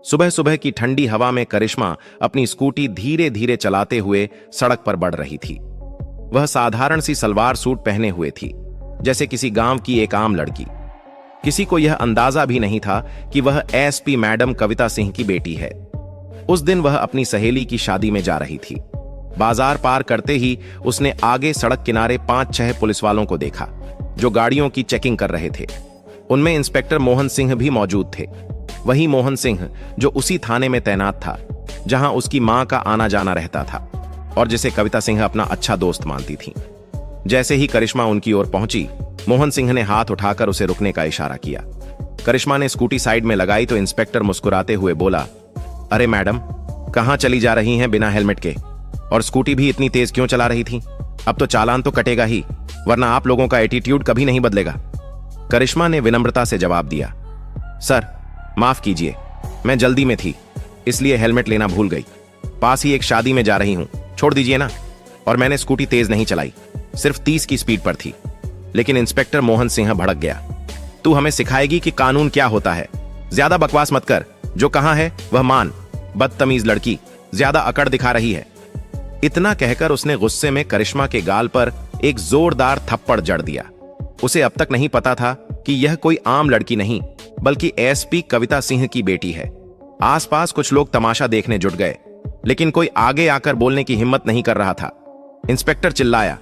सुबह सुबह की ठंडी हवा में करिश्मा अपनी स्कूटी धीरे धीरे चलाते हुए सड़क पर बढ़ रही थी। वह साधारण सी सलवार सूट पहने हुए थी, जैसे किसी गांव की एक आम लड़की। किसी को यह अंदाजा भी नहीं था कि वह एसपी मैडम कविता सिंह की बेटी है। उस दिन वह अपनी सहेली की शादी में जा रही थी। बाजार पार करते ही उसने आगे सड़क किनारे 5-6 पुलिस वालों को देखा जो गाड़ियों की चेकिंग कर रहे थे। उनमें इंस्पेक्टर मोहन सिंह भी मौजूद थे, वही मोहन सिंह जो उसी थाने में तैनात था जहां उसकी मां का आना जाना रहता था और जिसे कविता सिंह अपना अच्छा दोस्त मानती थी। जैसे ही करिश्मा उनकी ओर पहुंची, मोहन सिंह ने हाथ उठाकर उसे रुकने का इशारा किया। करिश्मा ने स्कूटी साइड में लगाई तो इंस्पेक्टर मुस्कुराते हुए बोला, अरे मैडम, कहां चली जा रही हैं बिना हेलमेट के, और स्कूटी भी इतनी तेज क्यों चला रही थी? अब तो चालान तो कटेगा ही, वरना आप लोगों का एटीट्यूड कभी नहीं बदलेगा। करिश्मा ने विनम्रता से जवाब दिया, सर माफ कीजिए, मैं जल्दी में थी इसलिए हेलमेट लेना भूल गई। पास ही एक शादी में जा रही हूं, छोड़ दीजिए ना। और मैंने स्कूटी तेज नहीं चलाई, सिर्फ 30 की स्पीड पर थी। लेकिन इंस्पेक्टर मोहन सिंह भड़क गया, तू हमें सिखाएगी कि कानून क्या होता है? ज्यादा बकवास मत कर, जो कहां है वह मान। बदतमीज लड़की, ज्यादा अकड़ दिखा रही है। इतना कहकर उसने गुस्से में करिश्मा के गाल पर एक जोरदार थप्पड़ जड़ दिया। उसे अब तक नहीं पता था कि यह कोई आम लड़की नहीं बल्कि एसपी कविता सिंह की बेटी है। आसपास कुछ लोग तमाशा देखने जुट गए, लेकिन कोई आगे आकर बोलने की हिम्मत नहीं कर रहा था। इंस्पेक्टर चिल्लाया,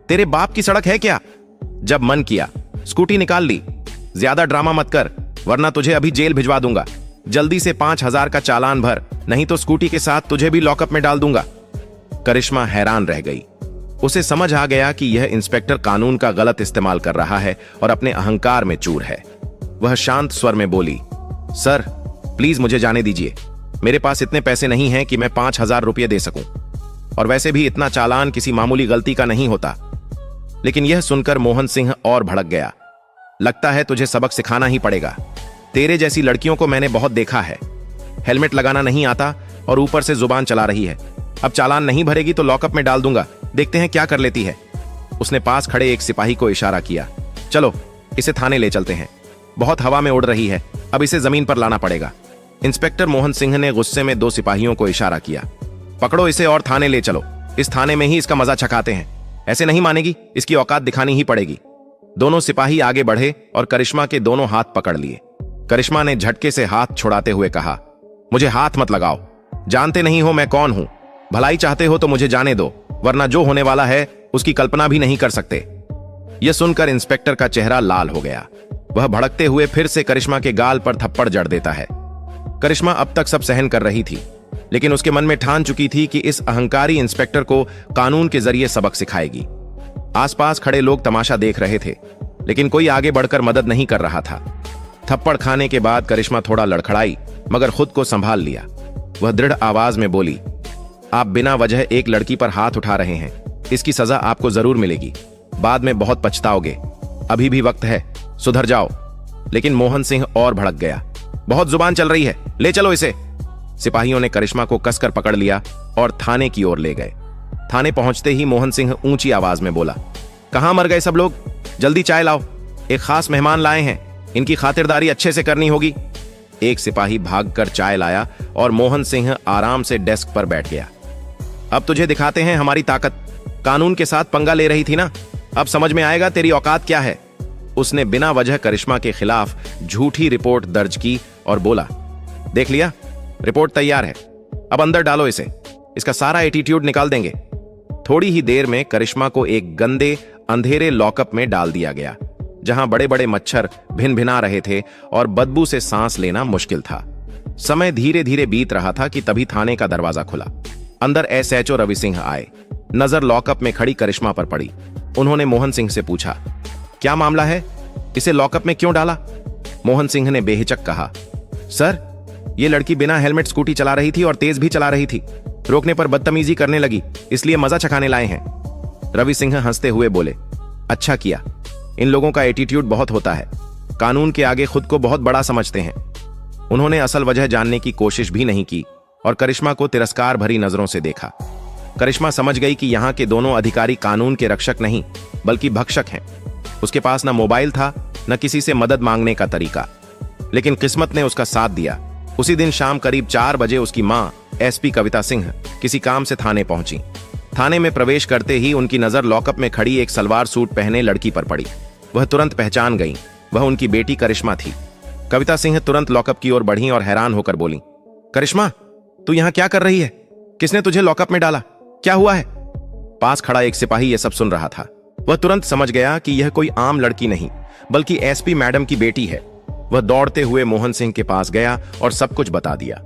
तेरे बाप की सड़क है क्या? जब मन किया स्कूटी निकाल ली। ज्यादा ड्रामा मत कर, वरना तुझे अभी जेल भिजवा दूंगा। जल्दी से 5000 का चालान भर, नहीं तो स्कूटी के साथ तुझे भी लॉकअप में डाल दूंगा। करिश्मा हैरान रह गई। उसे समझ आ गया कि यह इंस्पेक्टर कानून का गलत इस्तेमाल कर रहा है और अपने अहंकार में चूर है। वह शांत स्वर में बोली, सर प्लीज मुझे जाने दीजिए, मेरे पास इतने पैसे नहीं हैं कि मैं 5000 रुपये दे सकूं, और वैसे भी इतना चालान किसी मामूली गलती का नहीं होता। लेकिन यह सुनकर मोहन सिंह और भड़क गया, लगता है तुझे सबक सिखाना ही पड़ेगा। तेरे जैसी लड़कियों को मैंने बहुत देखा है, हेलमेट लगाना नहीं आता और ऊपर से जुबान चला रही है। अब चालान नहीं भरेगी तो लॉकअप में डाल दूंगा, देखते हैं क्या कर लेती है। उसने पास खड़े एक सिपाही को इशारा किया, चलो इसे थाने ले चलते हैं, बहुत हवा में उड़ रही है, अब इसे जमीन पर लाना पड़ेगा। इंस्पेक्टर मोहन सिंह ने गुस्से में 2 सिपाहियों को इशारा किया, पकड़ो इसे और थाने ले चलो, इस थाने में ही इसका मजा चखाते हैं। ऐसे नहीं मानेगी, इसकी औकात दिखानी ही पड़ेगी। दोनों सिपाही आगे बढ़े और करिश्मा के दोनों हाथ पकड़ लिए। करिश्मा ने झटके से हाथ छुड़ाते हुए कहा, मुझे हाथ मत लगाओ, जानते नहीं हो मैं कौन हूं। भलाई चाहते हो तो मुझे जाने दो, वरना जो होने वाला है उसकी कल्पना भी नहीं कर सकते। यह सुनकर इंस्पेक्टर का चेहरा लाल हो गया। वह भड़कते हुए फिर से करिश्मा के गाल पर थप्पड़ जड़ देता है। करिश्मा अब तक सब सहन कर रही थी, लेकिन उसके मन में ठान चुकी थी कि इस अहंकारी इंस्पेक्टर को कानून के जरिए सबक सिखाएगी। आसपास खड़े लोग तमाशा देख रहे थे, लेकिन कोई आगे बढ़कर मदद नहीं कर रहा था। थप्पड़ खाने के बाद करिश्मा थोड़ा लड़खड़ाई, मगर खुद को संभाल लिया। वह दृढ़ आवाज में बोली, आप बिना वजह एक लड़की पर हाथ उठा रहे हैं, इसकी सजा आपको जरूर मिलेगी, बाद में बहुत पछताओगे। अभी भी वक्त है, सुधर जाओ। लेकिन मोहन सिंह और भड़क गया, बहुत जुबान चल रही है, ले चलो इसे। सिपाहियों ने करिश्मा को कसकर पकड़ लिया और थाने की ओर ले गए। थाने पहुंचते ही मोहन सिंह ऊंची आवाज में बोला, कहां मर गए सब लोग? जल्दी चाय लाओ, एक खास मेहमान लाए हैं, इनकी खातिरदारी अच्छे से करनी होगी। एक सिपाही भागकर चाय लाया और मोहन सिंह आराम से डेस्क पर बैठ गया। अब तुझे दिखाते हैं हमारी ताकत, कानून के साथ पंगा ले रही थी ना, अब समझ में आएगा तेरी औकात क्या है। उसने बिना वजह करिश्मा के खिलाफ झूठी रिपोर्ट दर्ज की और बोला, देख लिया, रिपोर्ट तैयार है, अब अंदर डालो इसे, इसका सारा एटीट्यूड निकाल देंगे। थोड़ी ही देर में करिश्मा को एक गंदे अंधेरे लॉकअप में डाल दिया गया, जहां बड़े बड़े मच्छर भिन भिना रहे थे और बदबू से सांस लेना मुश्किल था। समय धीरे धीरे बीत रहा था कि तभी थाने का दरवाजा खुला। अंदर एसएचओ रवि सिंह आए। नजर लॉकअप में खड़ी करिश्मा पर पड़ी। उन्होंने मोहन सिंह से पूछा, क्या मामला है, इसे लॉकअप में क्यों डाला? मोहन सिंह ने बेहिचक कहा, सर ये लड़की बिना हेलमेट स्कूटी चला रही थी और तेज भी चला रही थी, रोकने पर बदतमीजी करने लगी, इसलिए मजा चखाने लाए हैं। रवि सिंह हंसते हुए बोले, अच्छा किया, इन लोगों का एटीट्यूड बहुत होता है, कानून के आगे खुद को बहुत बड़ा समझते हैं। उन्होंने असल वजह जानने की कोशिश भी नहीं की और करिश्मा को तिरस्कार भरी नजरों से देखा। करिश्मा समझ गई कि यहाँ के दोनों अधिकारी कानून के रक्षक नहीं बल्कि भक्षक हैं। उसके पास न मोबाइल था न किसी से मदद मांगने का तरीका, लेकिन किस्मत ने उसका साथ दिया उसी दिन शाम करीब 4 बजे उसकी मां एसपी कविता सिंह किसी काम से थाने पहुंची। थाने में प्रवेश करते ही उनकी नजर लॉकअप में खड़ी एक सलवार सूट पहने लड़की पर पड़ी। वह तुरंत पहचान गई, वह उनकी बेटी करिश्मा थी। कविता सिंह तुरंत लॉकअप की ओर बढ़ी और हैरान होकर बोली, करिश्मा, तू यहां क्या कर रही है? किसने तुझे लॉकअप में डाला? क्या हुआ है? पास खड़ा एक सिपाही यह सब सुन रहा था। वह तुरंत समझ गया कि यह कोई आम लड़की नहीं बल्कि एसपी मैडम की बेटी है। वह दौड़ते हुए मोहन सिंह के पास गया और सब कुछ बता दिया।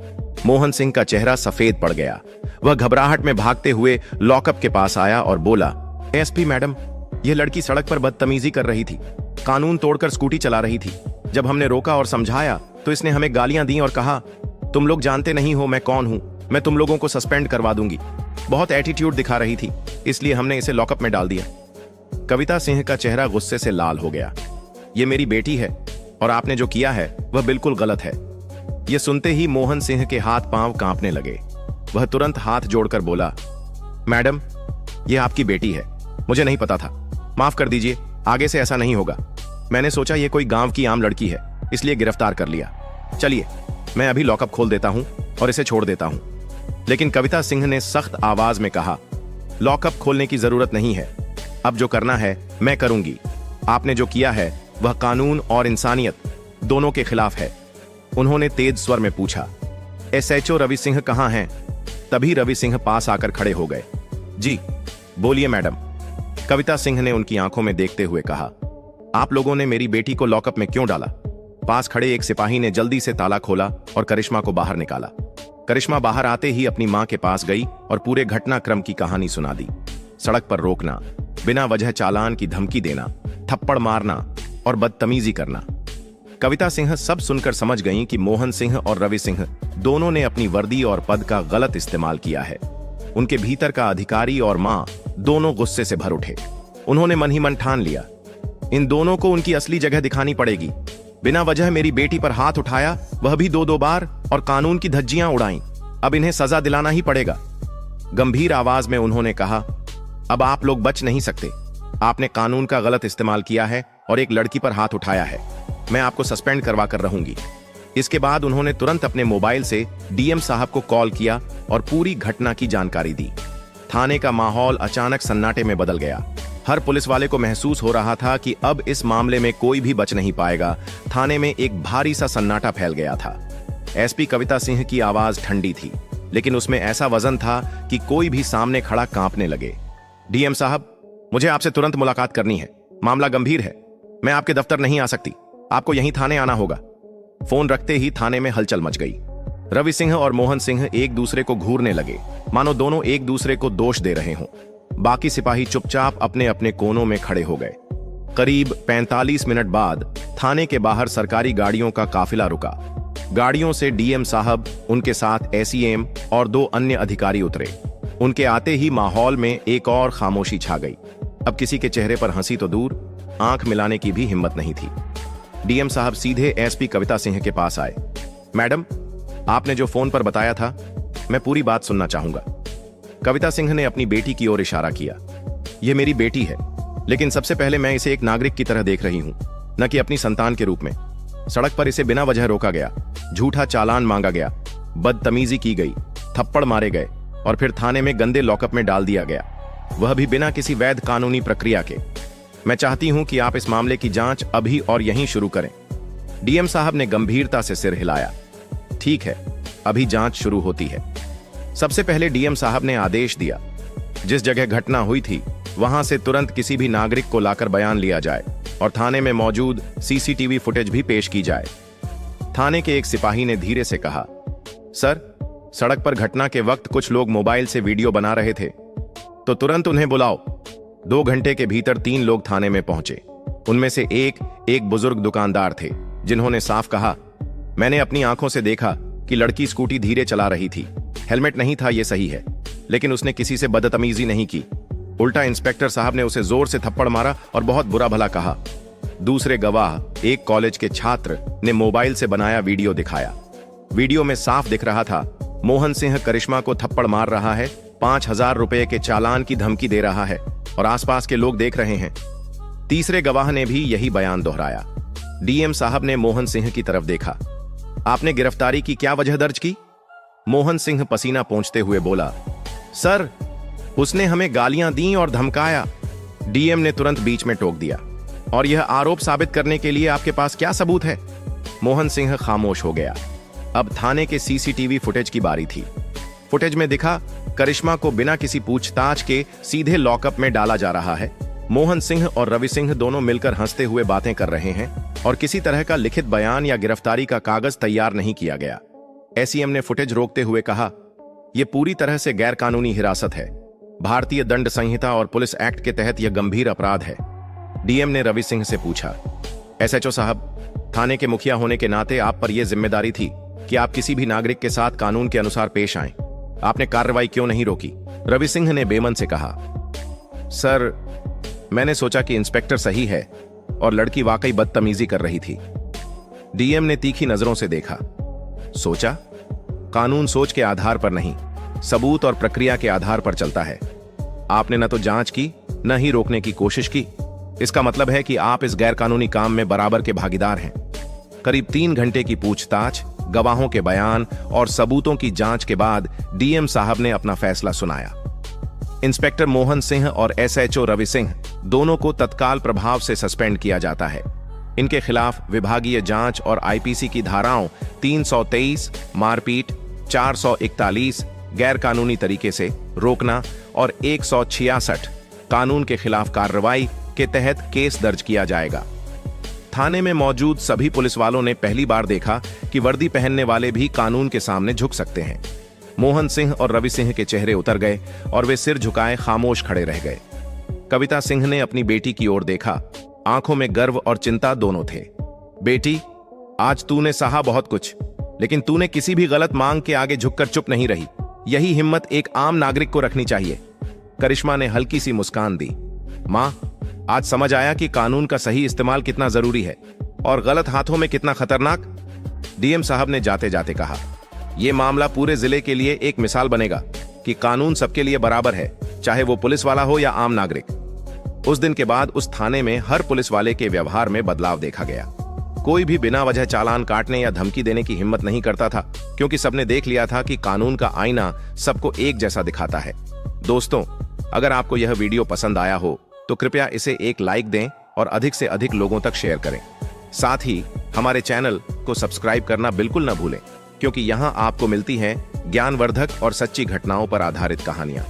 मोहन सिंह का चेहरा सफेद पड़ गया। वह घबराहट में भागते हुए लॉकअप के पास आया और बोला, एसपी मैडम, यह लड़की सड़क पर बदतमीजी कर रही थी, कानून तोड़कर स्कूटी चला रही थी। जब हमने रोका और समझाया तो इसने हमें गालियां दी और कहा, तुम लोग जानते नहीं हो मैं कौन हूं, मैं तुम लोगों को सस्पेंड करवा दूंगी। बहुत एटीट्यूड दिखा रही थी, इसलिए हमने इसे लॉकअप में डाल दिया। कविता सिंह का चेहरा गुस्से से लाल हो गया। यह मेरी बेटी है और आपने जो किया है वह बिल्कुल गलत है। यह सुनते ही मोहन सिंह के हाथ पांव कांपने लगे। वह तुरंत हाथ जोड़कर बोला, मैडम, यह आपकी बेटी है, मुझे नहीं पता था, माफ कर दीजिए, आगे से ऐसा नहीं होगा। मैंने सोचा यह कोई गांव की आम लड़की है, इसलिए गिरफ्तार कर लिया। चलिए, मैं अभी लॉकअप खोल देता हूं और इसे छोड़ देता हूं। लेकिन कविता सिंह ने सख्त आवाज में कहा, लॉकअप खोलने की जरूरत नहीं है, अब जो करना है मैं करूंगी। आपने जो किया है वह कानून और इंसानियत दोनों के खिलाफ है। उन्होंने तेज स्वर में पूछा, एसएचओ रवि सिंह कहां हैं? तभी रवि सिंह पास आकर खड़े हो गए। जी बोलिए मैडम, कविता सिंह ने उनकी आंखों में देखते हुए कहा, आप लोगों ने मेरी बेटी को लॉकअप में क्यों डाला? पास खड़े एक सिपाही ने जल्दी से ताला खोला और करिश्मा को बाहर निकाला। करिश्मा बाहर आते ही अपनी मां के पास गई और पूरे घटनाक्रम की कहानी सुना दी। सड़क पर रोकना, बिना वजह चालान की धमकी देना, थप्पड़ मारना और बदतमीजी करना। कविता सिंह सब सुनकर समझ गईं कि मोहन सिंह और रवि सिंह दोनों ने अपनी वर्दी और पद का गलत इस्तेमाल किया है। उनके भीतर का अधिकारी और मां दोनों गुस्से से भर उठे। उन्होंने मन ही मन ठान लिया, इन दोनों को उनकी असली जगह दिखानी पड़ेगी। बिना वजह मेरी बेटी पर हाथ उठाया, वह भी 2-2 बार, और कानून की धज्जियां उड़ाईं। अब इन्हें सजा दिलाना ही पड़ेगा। गंभीर आवाज में उन्होंने कहा, अब आप लोग बच नहीं सकते। आपने कानून का गलत इस्तेमाल किया है और एक लड़की पर हाथ उठाया है। मैं आपको सस्पेंड करवा कर रहूंगी। इसके बाद उन्होंने तुरंत अपने मोबाइल से डीएम साहब को कॉल किया और पूरी घटना की जानकारी दी। थाने का माहौल अचानक सन्नाटे में बदल गया। हर पुलिस वाले को महसूस हो रहा था कि अब इस मामले में कोई भी बच नहीं पाएगा। थाने में एक भारी सा सन्नाटा फैल गया था। एसपी कविता सिंह की आवाज ठंडी थी, लेकिन उसमें ऐसा वजन था कि कोई भी सामने खड़ा कांपने लगे। डीएम साहब, मुझे आपसे तुरंत मुलाकात करनी है। मामला गंभीर है। मैं आपके दफ्तर नहीं आ सकती, आपको यहीं थाने आना होगा। फोन रखते ही थाने में हलचल मच गई। रवि सिंह और मोहन सिंह एक दूसरे को घूरने लगे, मानो दोनों एक दूसरे को दोष दे रहे हों। बाकी सिपाही चुपचाप अपने अपने कोनों में खड़े हो गए। करीब 45 मिनट बाद थाने के बाहर सरकारी गाड़ियों का काफिला रुका। गाड़ियों से डीएम साहब, उनके साथ एसीएम और 2 अन्य अधिकारी उतरे। उनके आते ही माहौल में एक और खामोशी छा गई। अब किसी के चेहरे पर हंसी तो दूर, आंख मिलाने की भी हिम्मत नहीं थी। डीएम साहब सीधे एसपी कविता सिंह के पास आए। मैडम, आपने जो फोन पर बताया था, मैं पूरी बात सुनना चाहूंगा। कविता सिंह ने अपनी बेटी की ओर इशारा किया। यह मेरी बेटी है, लेकिन सबसे पहले मैं इसे एक नागरिक की तरह देख रही हूं, न कि अपनी संतान के रूप में। सड़क पर इसे बिना वजह रोका गया, झूठा चालान मांगा गया, बदतमीजी की गई, थप्पड़ मारे गए और फिर थाने में गंदे लॉकअप में डाल दिया गया, वह भी बिना किसी वैध कानूनी प्रक्रिया के। मैं चाहती हूं कि आप इस मामले की जांच अभी और यहीं शुरू करें। डीएम साहब ने गंभीरता से सिर हिलाया। ठीक है, अभी जांच शुरू होती है। सबसे पहले डीएम साहब ने आदेश दिया, जिस जगह घटना हुई थी वहां से तुरंत किसी भी नागरिक को लाकर बयान लिया जाए और थाने में मौजूद सीसीटीवी फुटेज भी पेश की जाए। थाने के एक सिपाही ने धीरे से कहा, सर, सड़क पर घटना के वक्त कुछ लोग मोबाइल से वीडियो बना रहे थे, तो तुरंत उन्हें बुलाओ। 2 घंटे के भीतर 3 लोग थाने में पहुंचे। उनमें से एक बुजुर्ग दुकानदार थे, जिन्होंने साफ कहा, मैंने अपनी आंखों से देखा कि लड़की स्कूटी धीरे चला रही थी। हेलमेट नहीं था, ये सही है, लेकिन उसने किसी से बदतमीजी नहीं की। उल्टा इंस्पेक्टर साहब ने उसे जोर से थप्पड़ मारा और बहुत बुरा भला कहा। दूसरे गवाह, एक कॉलेज के छात्र, ने मोबाइल से बनाया वीडियो दिखाया। वीडियो में साफ दिख रहा था, मोहन सिंह करिश्मा को थप्पड़ मार रहा है, 5000 रुपए के चालान की धमकी दे रहा है और आसपास के लोग देख रहे हैं। तीसरे गवाह ने भी यही बयान दोहराया। डीएम साहब ने मोहन सिंह की तरफ देखा। आपने गिरफ्तारी की क्या वजह दर्ज की? मोहन सिंह पसीना पोंछते हुए बोला, सर, उसने हमें गालियां दी और धमकाया। डीएम ने तुरंत बीच में टोक दिया, और यह आरोप साबित करने के लिए आपके पास क्या सबूत है? मोहन सिंह खामोश हो गया। अब थाने के सीसीटीवी फुटेज की बारी थी। फुटेज में दिखा करिश्मा को बिना किसी पूछताछ के सीधे लॉकअप में डाला जा रहा है। मोहन सिंह और रवि सिंह दोनों मिलकर हंसते हुए बातें कर रहे हैं और किसी तरह का लिखित बयान या गिरफ्तारी का कागज तैयार नहीं किया गया। एसीएम ने फुटेज रोकते हुए कहा, यह पूरी तरह से गैरकानूनी हिरासत है। भारतीय दंड संहिता और पुलिस एक्ट के तहत यह गंभीर अपराध है। डीएम ने रवि सिंह से पूछा, एसएचओ साहब, थाने के मुखिया होने के नाते आप पर यह जिम्मेदारी थी कि आप किसी भी नागरिक के साथ कानून के अनुसार पेश आएं। आपने कार्रवाई क्यों नहीं रोकी? रवि सिंह ने बेमन से कहा, सर, मैंने सोचा कि इंस्पेक्टर सही है और लड़की वाकई बदतमीजी कर रही थी। डीएम ने तीखी नजरों से देखा। सोचा? कानून सोच के आधार पर नहीं, सबूत और प्रक्रिया के आधार पर चलता है। आपने न तो जांच की, न ही रोकने की कोशिश की। इसका मतलब है कि आप इस गैरकानूनी काम में बराबर के भागीदार हैं। करीब 3 घंटे की पूछताछ, गवाहों के बयान और सबूतों की जांच के बाद डीएम साहब ने अपना फैसला सुनाया। इंस्पेक्टर मोहन सिंह और एसएचओ रवि सिंह दोनों को तत्काल प्रभाव से सस्पेंड किया जाता है। इनके खिलाफ विभागीय जांच और आईपीसी की धाराओं 323 मारपीट, 441 गैरकानूनी तरीके से रोकना और 166 कानून के खिलाफ कार्रवाई के तहत केस दर्ज किया जाएगा। थाने में मौजूद सभी पुलिस वालों ने पहली बार देखा कि वर्दी पहनने वाले भी कानून के सामने झुक सकते हैं। मोहन सिंह और रवि सिंह के चेहरे उतर गए और वे सिर झुकाए खामोश खड़े रह गए। कविता सिंह ने अपनी बेटी की ओर देखा। आंखों में गर्व और चिंता दोनों थे। बेटी, आज तूने सहा बहुत कुछ, लेकिन तूने किसी भी गलत मांग के आगे झुककर चुप नहीं रही। यही हिम्मत एक आम नागरिक को रखनी चाहिए। करिश्मा ने हल्की सी मुस्कान दी। मां, आज समझ आया कि कानून का सही इस्तेमाल कितना जरूरी है और गलत हाथों में कितना खतरनाक। डीएम साहब ने जाते जाते कहा, यह मामला पूरे जिले के लिए एक मिसाल बनेगा कि कानून सबके लिए बराबर है, चाहे वो पुलिस वाला हो या आम नागरिक। उस दिन के बाद उस थाने में हर पुलिस वाले के व्यवहार में बदलाव देखा गया। कोई भी बिना वजह चालान काटने या धमकी देने की हिम्मत नहीं करता था, क्योंकि सबने देख लिया था कि कानून का आईना सबको एक जैसा दिखाता है। दोस्तों, अगर आपको यह वीडियो पसंद आया हो तो कृपया इसे एक लाइक दें और अधिक से अधिक लोगों तक शेयर करें। साथ ही हमारे चैनल को सब्सक्राइब करना बिल्कुल न भूलें, क्योंकि यहां आपको मिलती हैं ज्ञानवर्धक और सच्ची घटनाओं पर आधारित कहानियां।